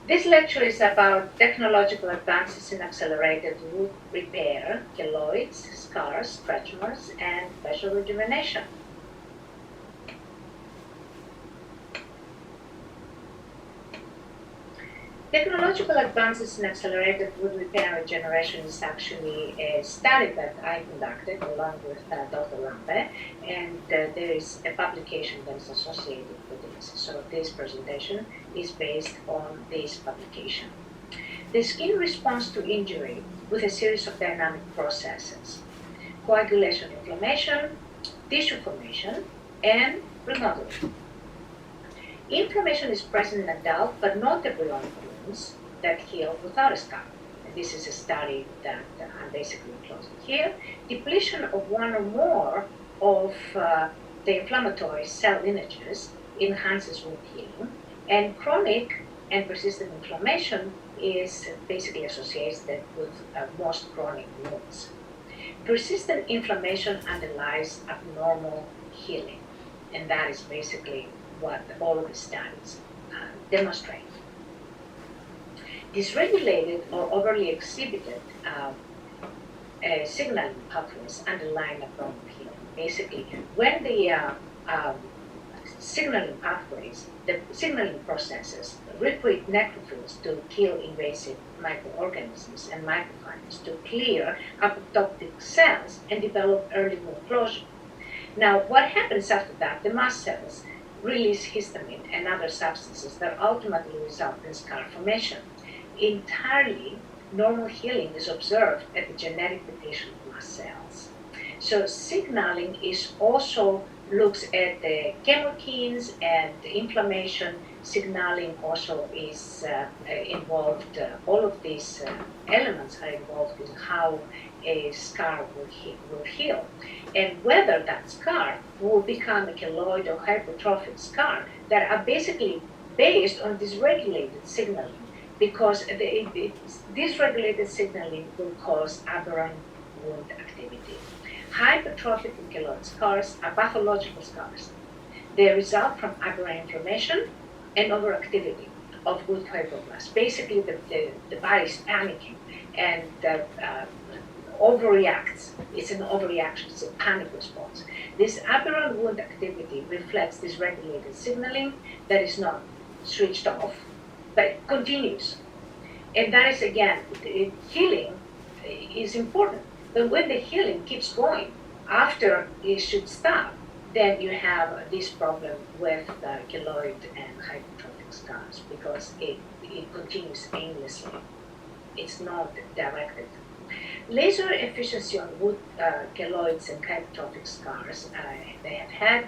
This lecture is about technological advances in accelerated wound repair, keloids, scars, stretch marks, and facial rejuvenation. Technological advances in accelerated wound repair and regeneration is actually a study that I conducted along with Dr. Lampe, and there is a publication that is associated with this. So this presentation is based on this publication. The skin responds to injury with a series of dynamic processes: coagulation, inflammation, tissue formation, and remodeling. Inflammation is present in adult but not embryonic wounds that heal without a scar. And this is a study that I'm basically closing here. Depletion of one or more of the inflammatory cell lineages enhances wound healing, and chronic and persistent inflammation is basically associated with most chronic wounds. Persistent inflammation underlies abnormal healing, and that is basically what all of the studies demonstrate. Dysregulated or overly exhibited signaling pathways underline abnormal healing. Basically, when the signaling pathways, the signaling processes, recruit neutrophils to kill invasive microorganisms and microfibers to clear apoptotic cells and develop early wound closure. Now, what happens after that? The mast cells release histamine and other substances that ultimately result in scar formation. Entirely normal healing is observed at the genetic depletion of mast cells. So signaling is also looks at the chemokines and inflammation. Signaling also is involved, all of these elements are involved in how a scar will heal, and whether that scar will become a keloid or hypertrophic scar that are basically based on dysregulated signaling, because dysregulated signaling will cause aberrant wound activity. Hypertrophic and keloid scars are pathological scars. They result from aberrant inflammation and overactivity of good fibroblasts. Basically, the body is panicking and overreacts. It's an overreaction, it's a panic response. This aberrant wound activity reflects dysregulated signaling that is not switched off, but continues. And that is, again, healing is important. But when the healing keeps going, after it should stop, then you have this problem with keloid and hypertrophic scars, because it continues aimlessly. It's not directed. Laser efficiency on wood keloids and hypertrophic scars, they have had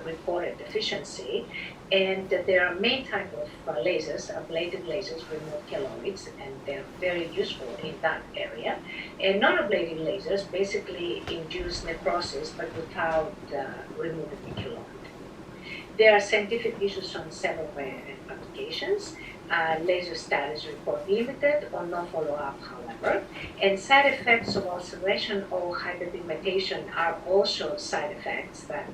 reported efficiency, and there are main type of lasers, ablative lasers remove keloids, and they're very useful in that area. And non-ablative lasers basically induce necrosis, but without removing the keloid. There are scientific issues on several applications. Laser studies report limited or no follow-up, however, and side effects of ulceration or hyperpigmentation are also side effects that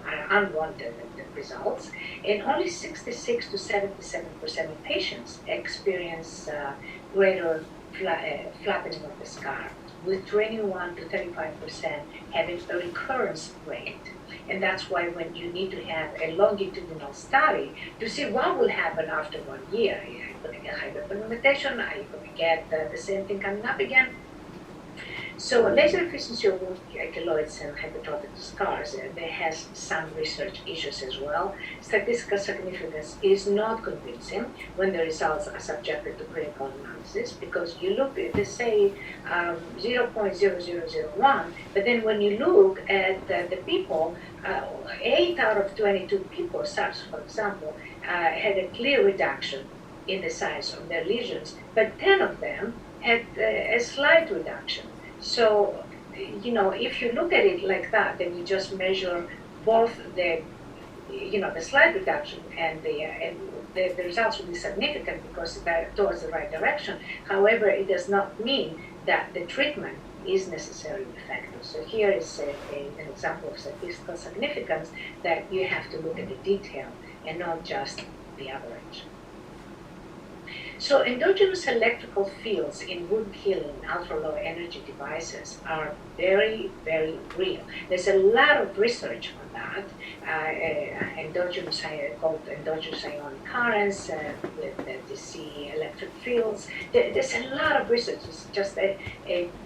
are unwanted results, and only 66 to 77% of patients experience greater flattening of the scar, with 21 to 35% having a recurrence rate. And that's why when you need to have a longitudinal study to see what will happen after 1 year, are you going to get hyperpigmentation? Are you going to get the same thing coming up again? So laser efficiency of wound keloids and hypertrophic scars, there has some research issues as well. Statistical significance is not convincing when the results are subjected to critical analysis, because you look at, they say 0.0001, but then when you look at the people, 8 out of 22 people, such for example, had a clear reduction in the size of their lesions, but 10 of them had a slight reduction. So, if you look at it like that, then you just measure both the slight reduction and the results will be significant because they're towards the right direction. However, it does not mean that the treatment is necessarily effective. So here is an example of statistical significance that you have to look at the detail and not just the average. So endogenous electrical fields in wound healing ultra-low energy devices are very, very real. There's a lot of research on that. Called endogenous ionic currents with the DC electric fields. There's a lot of research. It's just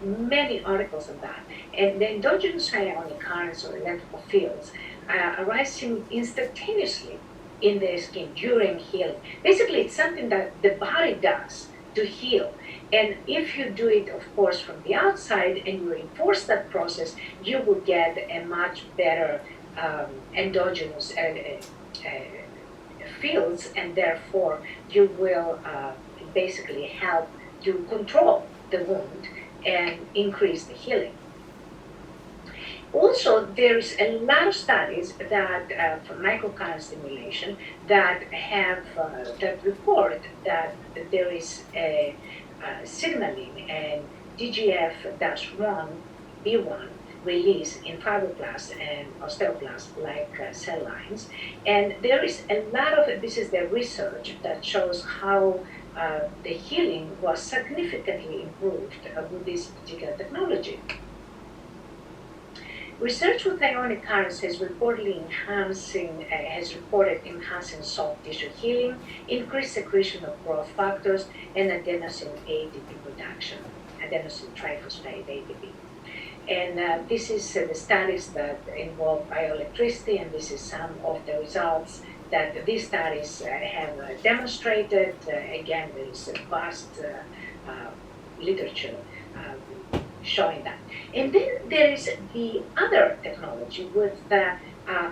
many articles on that. And the endogenous ionic currents or electrical fields arising instantaneously in the skin during healing. Basically, it's something that the body does to heal. And if you do it, of course, from the outside and you reinforce that process, you will get a much better endogenous fields, and therefore you will basically help to control the wound and increase the healing. Also, there's a lot of studies that for microcurrent stimulation that have that report that there is a signaling and DGF-1, B1 release in fibroblasts and osteoblasts like cell lines. And there is a lot of, this is the research that shows how the healing was significantly improved with this particular technology. Research with ionic currents has reported enhancing soft tissue healing, increased secretion of growth factors, and adenosine ATP production, adenosine triphosphate ATP. And this is the studies that involve bioelectricity, and this is some of the results that these studies have demonstrated. Again, there is a vast literature showing that. And then there is the other technology with the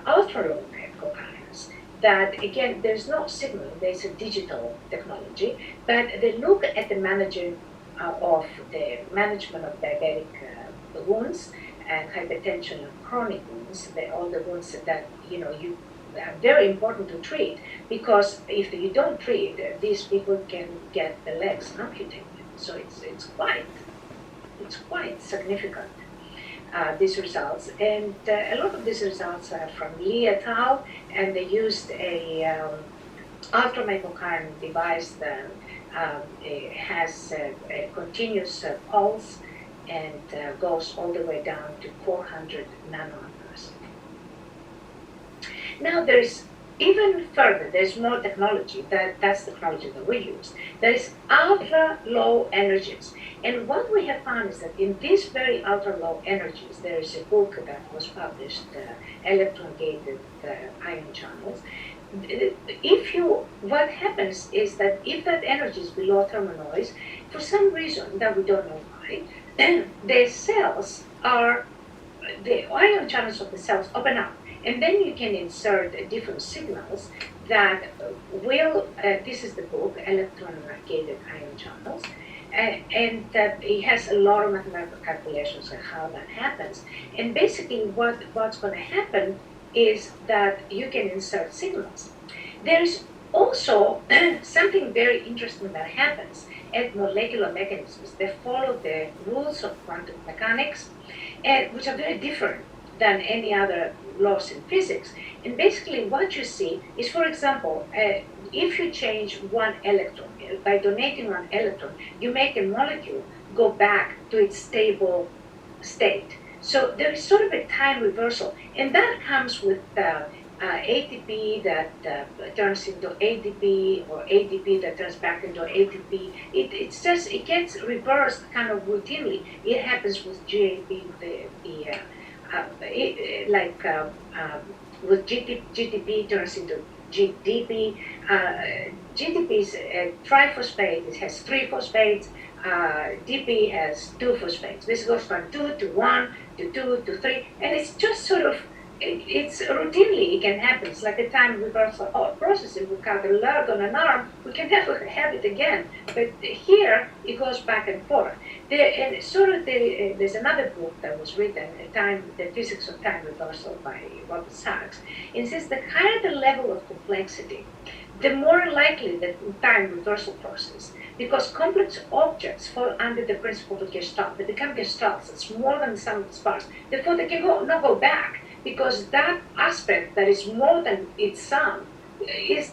ultra-low currents that, again, there's no signal, there's a digital technology, but they look at the management of diabetic wounds and hypertension and chronic wounds, all the wounds that, are very important to treat, because if you don't treat, these people can get the legs amputated. So it's quite significant, these results. And a lot of these results are from Lee et al., and they used a ultramicrocurrent device that has a continuous pulse and goes all the way down to 400 nanoamperes. Now there's even further, there's more technology, that's the technology that we use. There is ultra-low energies. And what we have found is that in these very ultra-low energies, there is a book that was published, Electron-Gated Ion Channels. What happens is that if that energy is below thermal noise, for some reason that we don't know why, the cells the ion channels of the cells open up. And then you can insert different signals that will, this is the book, Electron-Gated Ion Channels, and that it has a lot of mathematical calculations on how that happens. And basically what's going to happen is that you can insert signals. There is also something very interesting that happens at molecular mechanisms. They follow the rules of quantum mechanics, which are very different than any other laws in physics. And basically what you see is, for example, if you change one electron, by donating one electron, you make a molecule go back to its stable state. So there is sort of a time reversal, and that comes with ATP that turns into ADP, or ADP that turns back into ATP. It gets reversed kind of routinely. It happens with GAP, with GTP turns into GDP. GDP is a triphosphate. It has 3 phosphates. DP has 2 phosphates. This goes from 2 to 1 to 2 to 3, and it's just sort of, it's routinely, it can happen. It's like a time reversal process. If we cut a leg on an arm, we can never have it again. But here, it goes back and forth. There's another book that was written, The Physics of Time Reversal by Robert Sachs. It says the higher the level of complexity, the more likely the time reversal process, because complex objects fall under the principle of Gestalt. They become Gestalts. It's more than the sum of its parts. Therefore, they can not go back, because that aspect that is more than its sum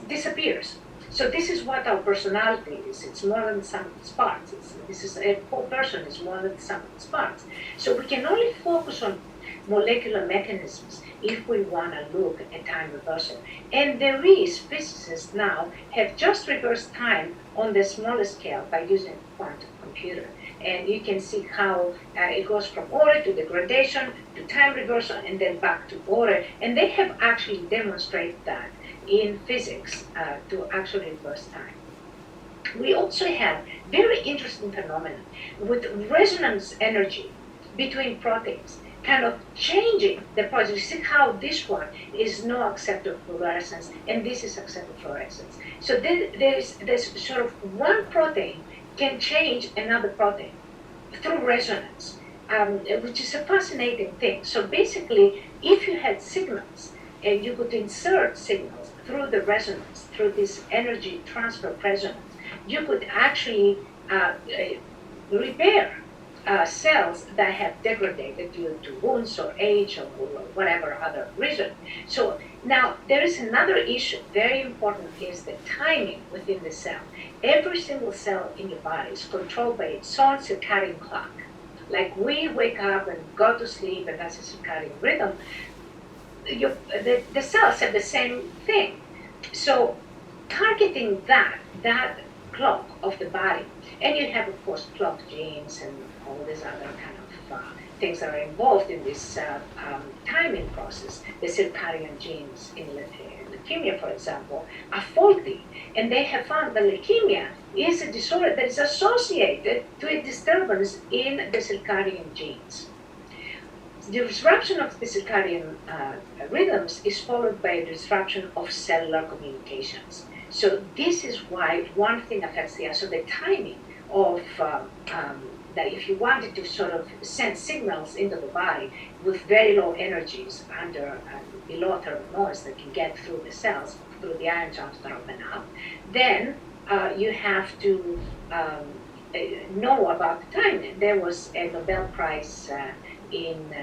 disappears. So this is what our personality is. It's more than the sum of its parts. This is a whole person is more than the sum of its parts. So we can only focus on molecular mechanisms if we want to look at time reversal. And there is, physicists now have just reversed time on the smaller scale by using a quantum computer. And you can see how it goes from order to degradation to time reversal and then back to order. And they have actually demonstrated that in physics to actually reverse time. We also have very interesting phenomenon with resonance energy between proteins, kind of changing the process. You see how this one is no acceptor fluorescence and this is acceptor fluorescence. So there's sort of one protein can change another protein through resonance, which is a fascinating thing. So basically, if you had signals and you could insert signals through the resonance, through this energy transfer resonance, you could actually repair cells that have degraded due to wounds or age or whatever other reason. So now there is another issue, very important, is the timing within the cell. Every single cell in your body is controlled by its own circadian clock. Like we wake up and go to sleep and that's a circadian rhythm, the cells have the same thing. So targeting that clock of the body, and you have of course clock genes and all these other kind of things that are involved in this timing process. The circadian genes in leukemia, for example, are faulty, and they have found that leukemia is a disorder that is associated to a disturbance in the circadian genes. The disruption of the circadian rhythms is followed by a disruption of cellular communications. So this is why one thing affects the other. So the timing of that if you wanted to sort of send signals into the body with very low energies under below thermal noise that can get through the cells, through the ion channels that open up, then you have to know about the timing. There was a Nobel Prize in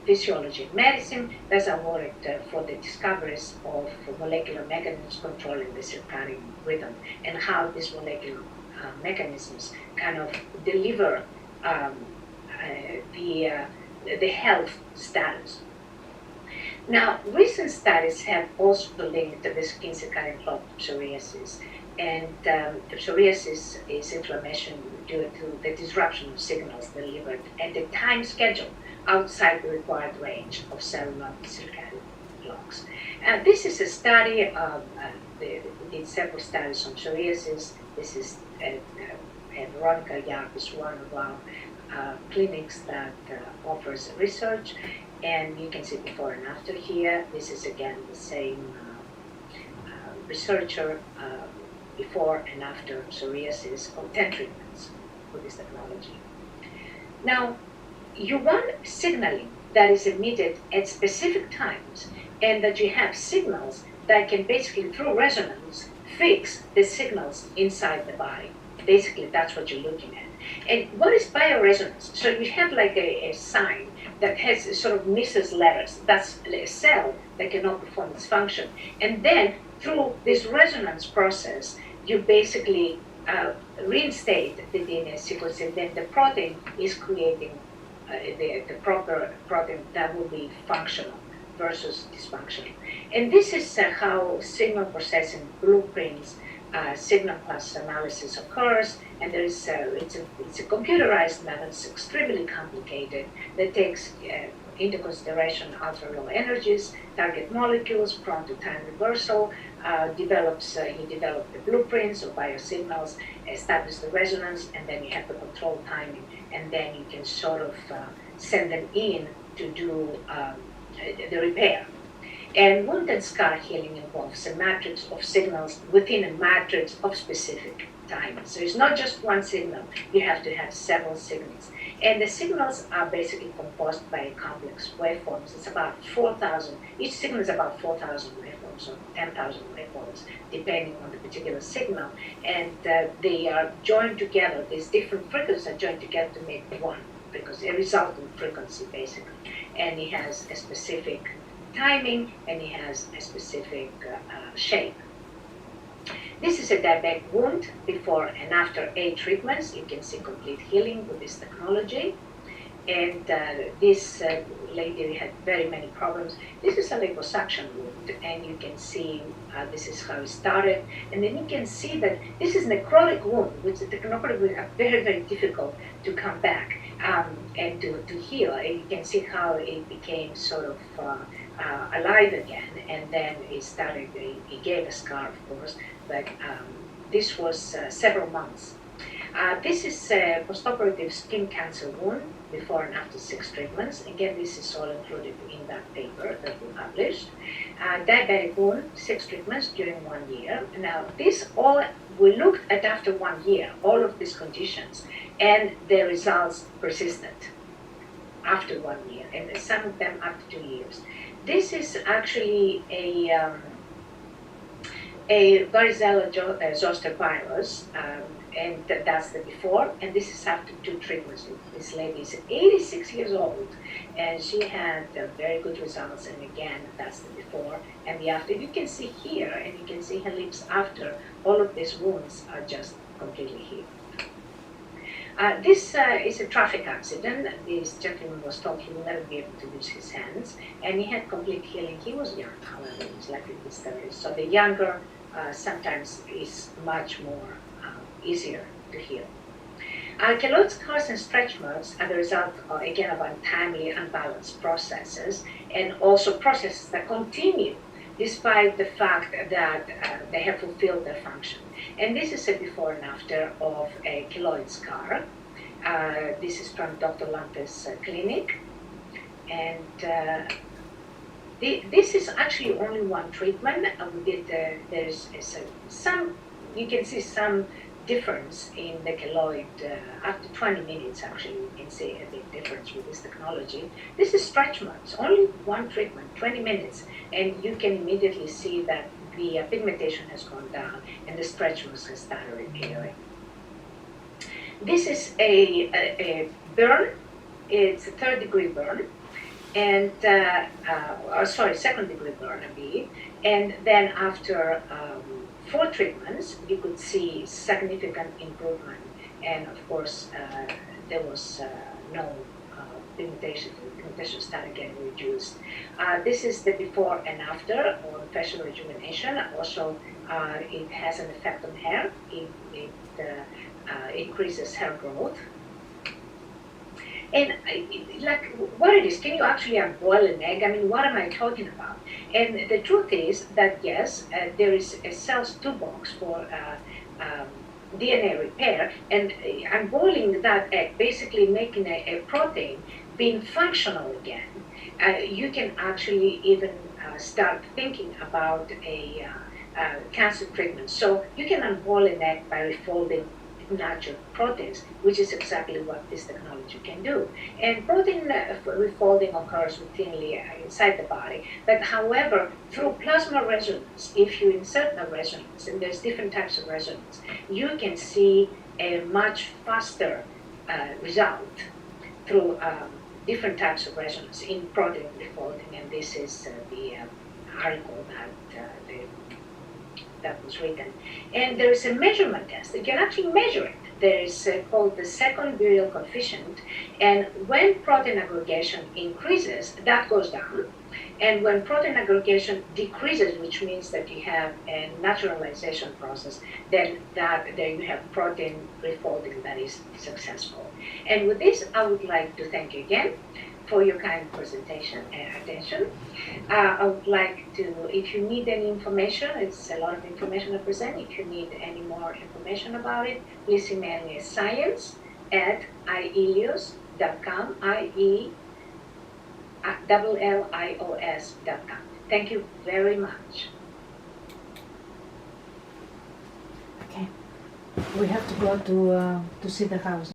Physiology and Medicine that's awarded for the discoveries of molecular mechanisms controlling the circadian rhythm and how these molecular mechanisms kind of deliver the health status. Now, recent studies have also linked the skin circadian clock to psoriasis, and psoriasis is inflammation due to the disruption of signals delivered at the time schedule outside the required range of cellular circadian clocks. And this is a study, we did several studies on psoriasis. This is Veronica Yarp is one of our clinics that offers research, and you can see before and after here. This is again the same researcher before and after psoriasis of 10 treatments with this technology. Now, you want signaling that is emitted at specific times and that you have signals that can basically, through resonance, fix the signals inside the body. Basically, that's what you're looking at. And what is bioresonance? So you have like a sign that has sort of misses letters. That's a cell that cannot perform its function. And then through this resonance process, you basically reinstate the DNA sequence, and then the protein is creating the proper protein that will be functional versus dysfunctional. And this is how signal processing blueprints, signal class analysis occurs, and there is it's a computerized method. It's extremely complicated that takes into consideration ultra low energies, target molecules prone to time reversal, you develop the blueprints of biosignals, establish the resonance, and then you have the control timing, and then you can sort of send them in to do the repair. And wound and scar healing involves a matrix of signals within a matrix of specific time. So it's not just one signal, you have to have several signals. And the signals are basically composed by complex waveforms. It's about 4,000, each signal is about 4,000 waveforms or 10,000 waveforms, depending on the particular signal. And they are joined together, these different frequencies are joined together to make one, because a resultant frequency basically. And it has a specific timing, and it has a specific shape. This is a diabetic wound before and after 8 treatments. You can see complete healing with this technology. And this lady had very many problems. This is a liposuction wound, and you can see this is how it started. And then you can see that this is necrotic wound, which the necrotic wound are very, very difficult to come back and to heal. And you can see how it became sort of alive again, and then it started, it gave a scar, of course, but this was several months. This is a postoperative skin cancer wound before and after 6 treatments. Again, this is all included in that paper that we published. Diabetic wound, 6 treatments during 1 year. Now, this all, we looked at after 1 year, all of these conditions, and the results persisted after 1 year, and some of them after 2 years. This is actually a varicella zoster virus, and that's the before, and this is after 2 treatments. This lady is 86 years old, and she had very good results, and again, that's the before and the after. You can see here, and you can see her lips after. All of these wounds are just completely healed. This is a traffic accident. This gentleman was told he will never be able to use his hands, and he had complete healing. He was young, however, he was like in his 30s. So the younger sometimes is much more easier to heal. Keloid scars and stretch marks are the result, again, of untimely, unbalanced processes, and also processes that continue despite the fact that they have fulfilled their function. And this is a before and after of a keloid scar. This is from Dr. Lante's clinic. And this is actually only 1 treatment. We did, there's some, you can see some difference in the keloid. After 20 minutes, actually, you can see a big difference with this technology. This is stretch marks, only 1 treatment, 20 minutes, and you can immediately see that the pigmentation has gone down and the stretch marks has started appearing. This is a burn. It's a 3rd-degree burn, and sorry, 2nd-degree burn, I believe. And then after 4 treatments, you could see significant improvement, and of course, there was no pigmentation. The pigmentation started getting reduced. This is the before and after on facial rejuvenation. Also, it has an effect on hair. It increases hair growth. And like what it is, can you actually unboil an egg? I mean, what am I talking about? And the truth is that yes, there is a cell's toolbox for DNA repair, and unboiling that egg, basically making a protein being functional again, you can actually even start thinking about a cancer treatment. So you can unboil an egg by refolding natural proteins, which is exactly what this technology can do. And protein refolding occurs routinely inside the body, but however, through plasma resonance, if you insert a resonance, and there's different types of resonance, you can see a much faster result through different types of resonance in protein refolding, and this is the article that was written. And there is a measurement test. You can actually measure it. There is called the second virial coefficient, and when protein aggregation increases, that goes down. And when protein aggregation decreases, which means that you have a naturalization process, then there you have protein refolding that is successful. And with this, I would like to thank you again for your kind presentation and attention. I would like to, if you need any information, it's a lot of information to present. If you need any more information about it, please email me at science@ielios.com, IELLIOS.com. Thank you very much. Okay. We have to go to see the house.